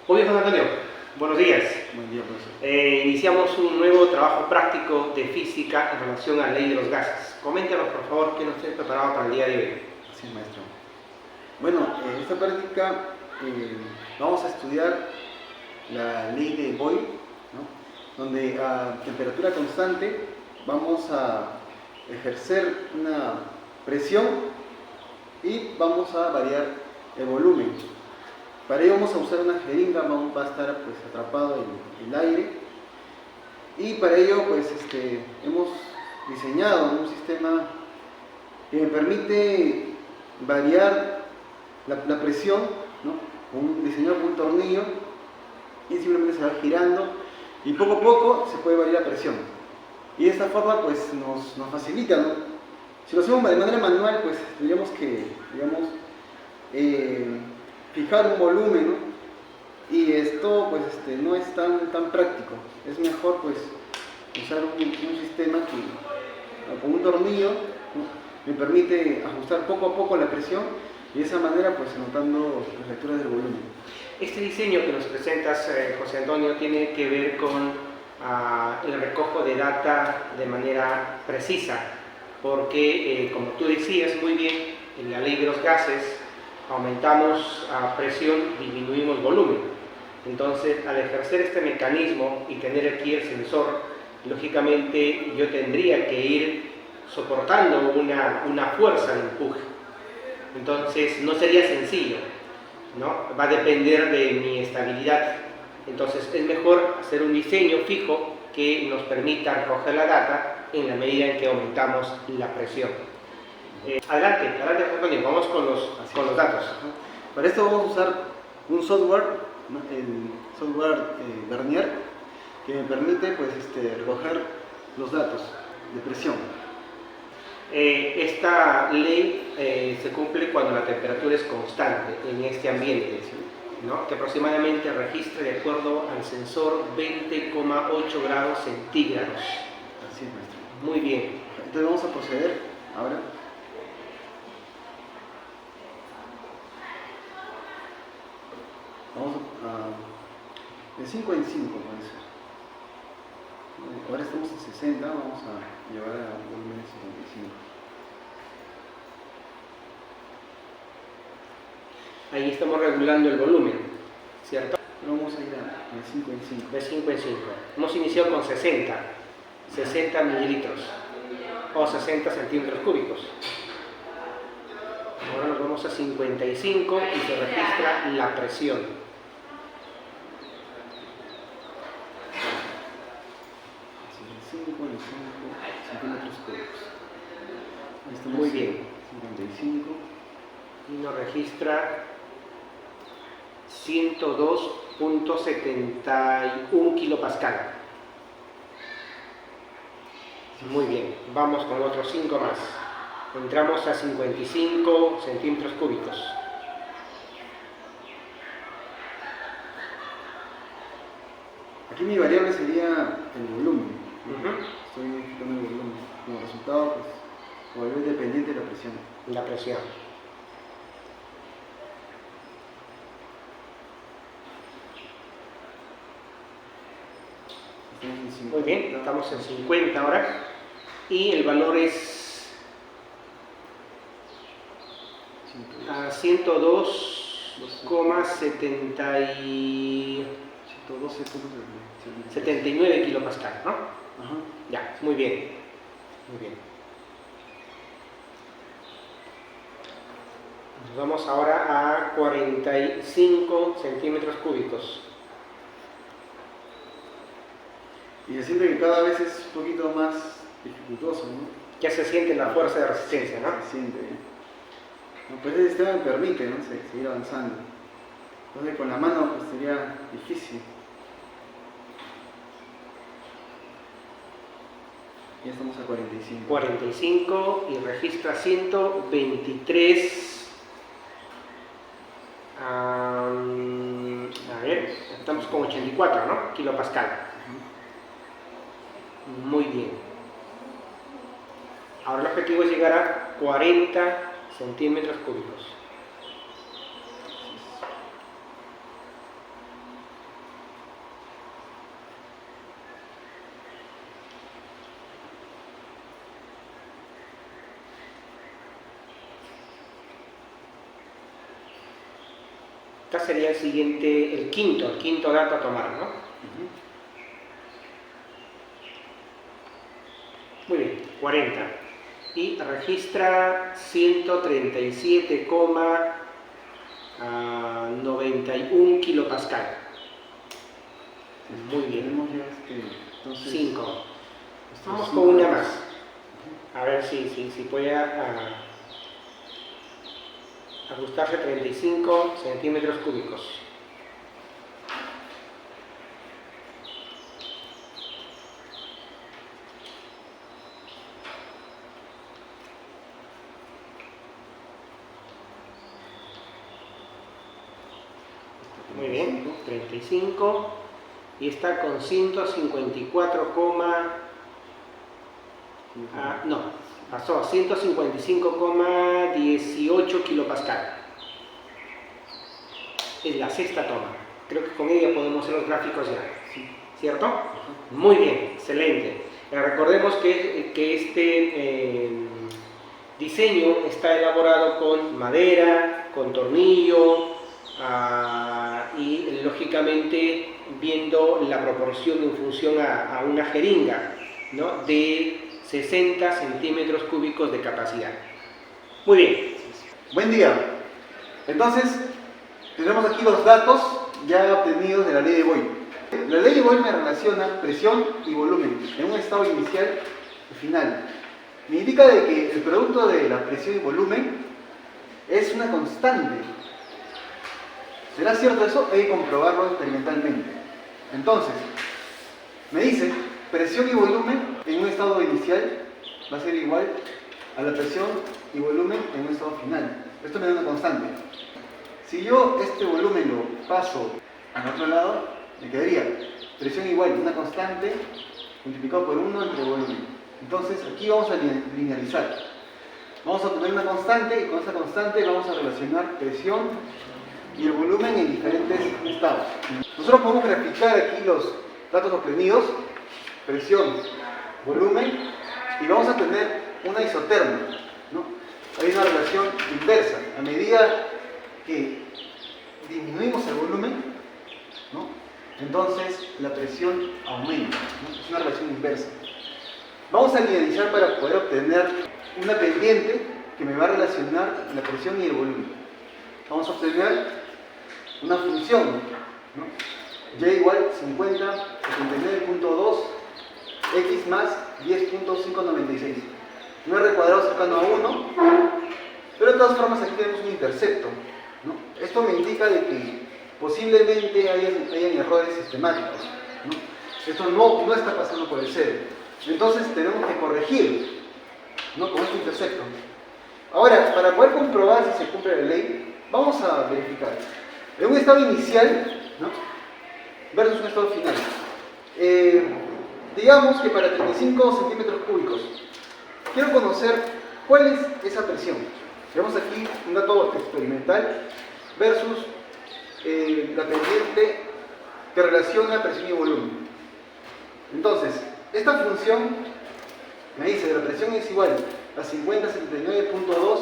Muy bien, José Antonio. Buenos días. Buen día, profesor. Iniciamos un nuevo trabajo práctico de física en relación a la ley de los gases. Coméntanos, por favor, qué nos tiene preparado para el día de hoy. Sí, maestro. Bueno, en esta práctica vamos a estudiar la ley de Boyle, ¿no? Donde a temperatura constante vamos a ejercer una presión y vamos a variar el volumen. Para ello vamos a usar una jeringa, va a estar pues, atrapado el aire, y para ello pues, hemos diseñado un sistema que me permite variar la presión, ¿no? Diseñado con un tornillo, y simplemente se va girando y poco a poco se puede variar la presión, y de esta forma pues, nos facilita, ¿no? Si lo hacemos de manera manual, pues tendríamos que, digamos, fijar un volumen, ¿no? Y esto pues, no es tan práctico. Es mejor pues, usar un sistema que con un tornillo, ¿no? Me permite ajustar poco a poco la presión, y de esa manera pues notando las lecturas del volumen. Este diseño que nos presentas, José Antonio, tiene que ver con el recojo de data de manera precisa, porque como tú decías muy bien, en la ley de los gases aumentamos presión, disminuimos volumen. Entonces, al ejercer este mecanismo y tener aquí el sensor, lógicamente yo tendría que ir soportando una fuerza de empuje. Entonces, no sería sencillo, ¿no? Va a depender de mi estabilidad. Entonces, es mejor hacer un diseño fijo que nos permita recoger la data en la medida en que aumentamos la presión. Adelante, Antonio, vamos con los datos. Para esto vamos a usar un software, ¿no? El software Vernier, que me permite pues, recoger los datos de presión. Esta ley se cumple cuando la temperatura es constante en este ambiente, ¿no? Que aproximadamente registra de acuerdo al sensor 20,8 grados centígrados. Así es, maestro. Muy bien. Entonces vamos a proceder ahora. Vamos de 5 en 5, puede ser. Ahora estamos en 60, vamos a llevar a volumen 55. Ahí estamos regulando el volumen, ¿cierto? Pero vamos a ir de 5 en 5. De 5 en 5. Hemos iniciado con 60 mililitros o 60 centímetros cúbicos. Ahora nos vamos a 55 y se registra la presión. Centímetros cúbicos. Muy bien. 55. Y nos registra 102.71 kilopascal. Muy bien, vamos con otros 5 más. Entramos a 55 centímetros cúbicos. Aquí mi variable sería el volumen. Estoy fijando el volumen. Como resultado, pues, volver dependiente de la presión. La presión. Muy bien, estamos en 50 ahora. Y el valor es 102,79 kilopascal, ¿no? Ajá. Ya, muy bien. Muy bien. Nos vamos ahora a 45 centímetros cúbicos. Y se siente que cada vez es un poquito más dificultoso, ¿no? Ya se siente la fuerza de resistencia, ¿no? Se siente, ¿eh? No, pues el sistema me permite, ¿no? Seguir avanzando. Entonces con la mano pues sería difícil. Ya estamos a 45. 45 y registra 123. A ver, estamos con 84, ¿no? Kilopascal. Muy bien. Ahora el objetivo es llegar a 40 centímetros cúbicos. Acá sería el siguiente, el quinto dato a tomar, ¿no? Muy bien, 40. Y registra 137,91 kilopascal. Muy bien. Tenemos ya entonces, 5. Vamos con una más. A ver si puede ajustarse 35 centímetros cúbicos. Muy bien, 35 y está con 154, no, pasó a 155,18 kilopascal. Es la sexta toma. Creo que con ella podemos hacer los gráficos ya, ¿cierto? Muy bien, excelente. Recordemos que este diseño está elaborado con madera, con tornillo, y lógicamente viendo la proporción en función a una jeringa, ¿no?, de 60 centímetros cúbicos de capacidad. Muy bien. Buen día. Entonces, tenemos aquí los datos ya obtenidos de la ley de Boyle. La ley de Boyle me relaciona presión y volumen en un estado inicial y final. Me indica de que el producto de la presión y volumen es una constante. ¿Será cierto eso? Hay que comprobarlo experimentalmente. Entonces, me dice, presión y volumen en un estado inicial va a ser igual a la presión y volumen en un estado final. Esto me da una constante. Si yo este volumen lo paso al otro lado, me quedaría presión igual, una constante multiplicado por 1 entre volumen. Entonces, aquí vamos a linealizar. Vamos a poner una constante y con esa constante vamos a relacionar presión y el volumen en diferentes estados. Nosotros podemos graficar aquí los datos obtenidos, presión, volumen, y vamos a tener una isoterma, ¿no? Hay una relación inversa. A medida que disminuimos el volumen, ¿no?, entonces la presión aumenta, ¿no? Es una relación inversa. Vamos a linealizar para poder obtener una pendiente que me va a relacionar la presión y el volumen. Vamos a obtener una función, ¿no?, y igual 50,79.2 x más 10.596. Un r cuadrado cercano a 1, pero de todas formas aquí tenemos un intercepto, ¿no? Esto me indica de que posiblemente hayan errores sistemáticos, ¿no? Esto no está pasando por el cero. Entonces tenemos que corregir, ¿no?, con este intercepto. Ahora, para poder comprobar si se cumple la ley, vamos a verificar. En un estado inicial, ¿no?, versus un estado final. Digamos que para 35 centímetros cúbicos, quiero conocer cuál es esa presión. Tenemos aquí un dato experimental versus la pendiente que relaciona presión y volumen. Entonces, esta función me dice que la presión es igual a 50,79.2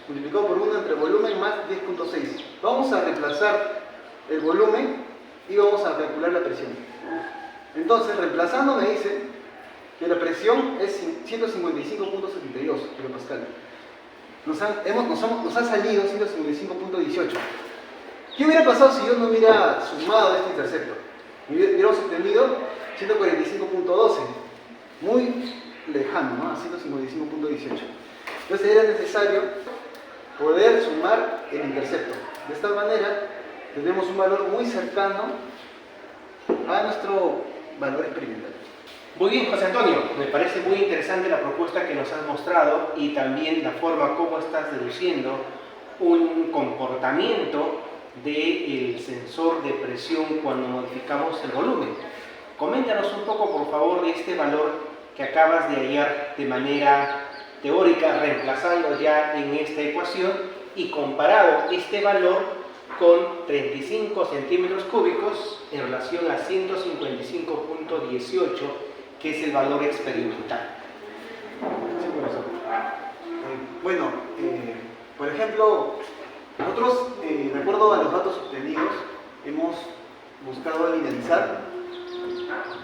multiplicado por 1 entre volumen más 10.6. Vamos a reemplazar el volumen y vamos a calcular la presión. Entonces, reemplazando me dice que la presión es 155.72 kilopascal. Nos ha salido 155.18. ¿Qué hubiera pasado si yo no hubiera sumado este intercepto? Hubiéramos obtenido 145.12, muy lejano, ¿no?, a 155.18. Entonces era necesario poder sumar el intercepto. De esta manera tenemos un valor muy cercano a nuestro valor experimental. Muy bien, José Antonio, me parece muy interesante la propuesta que nos has mostrado y también la forma como estás deduciendo un comportamiento del sensor de presión cuando modificamos el volumen. Coméntanos un poco, por favor, de este valor que acabas de hallar de manera teórica, reemplazando ya en esta ecuación y comparado este valor con 35 centímetros cúbicos en relación a 155.18, que es el valor experimental. Sí, profesor. Bueno, por ejemplo, Nosotros, de acuerdo a los datos obtenidos, hemos buscado linealizar,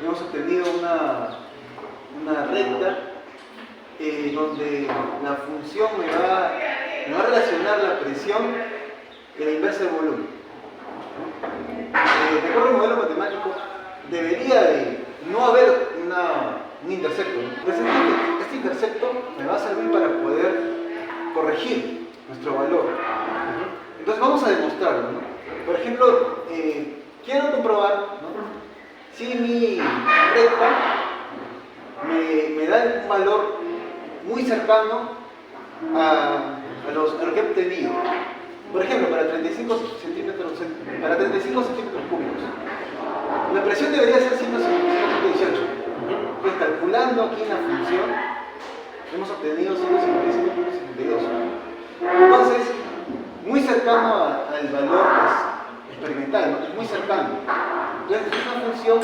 hemos obtenido una recta donde la función me va a relacionar la presión y la inversa del volumen. De acuerdo al modelo matemático, debería de no haber un intersecto. Entonces, este intersecto me va a servir para poder corregir nuestro valor. Entonces vamos a demostrarlo, ¿no? Por ejemplo, quiero comprobar, ¿no?, si mi recta me da un valor muy cercano a lo que he obtenido. Por ejemplo, para 35 centímetros cúbicos, la presión debería ser 155,18. Entonces, calculando aquí en la función, hemos obtenido 155,72. Entonces, muy cercano al valor experimental, ¿no? Es muy cercano. Entonces, es una función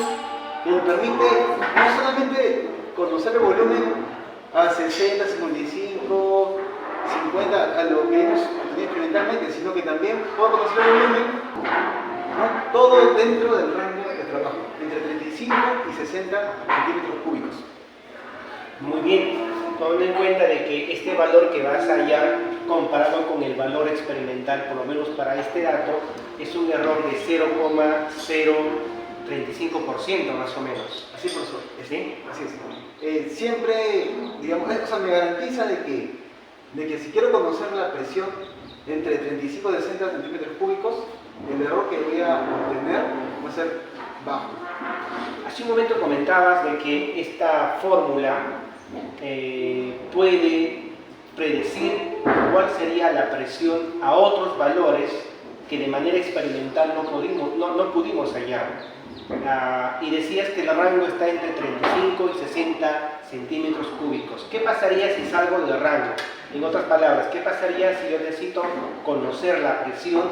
que me permite no solamente conocer el volumen a 60, 55, 50, a lo que hemos obtenido experimentalmente, sino que también puedo conocer el volumen, ¿no?, todo dentro del rango de trabajo, entre 35 y 60 centímetros cúbicos. Muy bien, tomando en cuenta de que este valor que vas a hallar comparado con el valor experimental, por lo menos para este dato, es un error de 0,035% más o menos. Así, profesor. ¿Sí? Así es. Siempre, digamos, o sea, me garantiza de que si quiero conocer la presión entre 35 y 60 centímetros cúbicos, el error que voy a obtener va a ser bajo. Hace un momento comentabas de que esta fórmula puede predecir cuál sería la presión a otros valores que de manera experimental no pudimos hallar. Y decías que el rango está entre 35 y 60 centímetros cúbicos. ¿Qué pasaría si salgo del rango? En otras palabras, ¿qué pasaría si yo necesito conocer la presión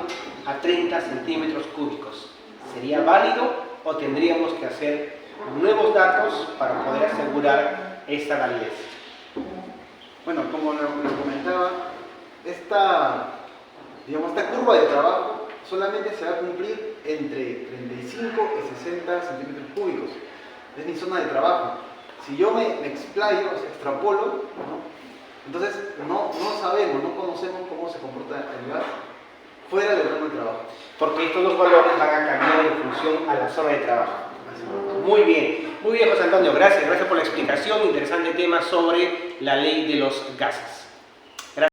a 30 centímetros cúbicos? ¿Sería válido o tendríamos que hacer nuevos datos para poder asegurar esta validez? Bueno, como lo comentaba, esta curva de trabajo solamente se va a cumplir entre 35 y 60 centímetros cúbicos. Es mi zona de trabajo. Si yo me explayo, o sea, extrapolo, ¿no?, entonces no sabemos, no conocemos cómo se comporta el gas fuera del rango de trabajo. Porque estos dos valores van a cambiar en función a la zona de trabajo. Muy bien, José Antonio, gracias por la explicación. Interesante tema sobre la ley de los gases.